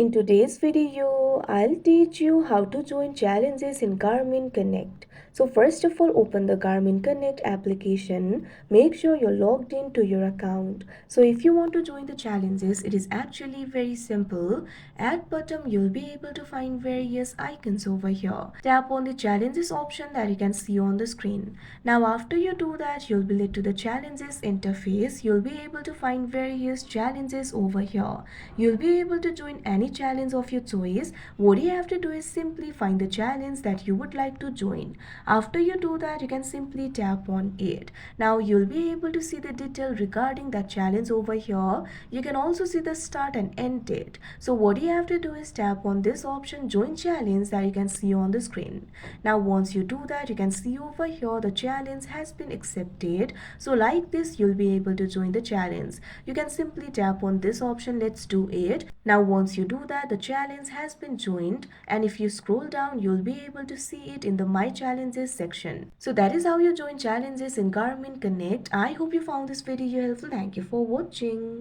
In today's video, I'll teach you how to join challenges in Garmin Connect. So first of all, open the Garmin Connect application. Make sure you're logged into your account. So if you want to join the challenges, it is actually very simple. At bottom, you'll be able to find various icons over here. Tap on the challenges option that you can see on the screen. Now after you do that, you'll be led to the challenges interface. You'll be able to find various challenges over here. You'll be able to join any challenge of your choice. What you have to do is simply find the challenge that you would like to join. After you do that, you can simply tap on it. Now you'll be able to see the detail regarding that challenge over here. You can also see the start and end date. So what you have to do is tap on this option, join challenge, that you can see on the screen. Now once you do that, you can see over here the challenge has been accepted. So like this, you'll be able to join the challenge. You can simply tap on this option, let's do it. Now once you do that, the challenge has been joined, and if you scroll down, you'll be able to see it in the my challenges section. So that is how you join challenges in Garmin Connect. I hope you found this video helpful. Thank you for watching.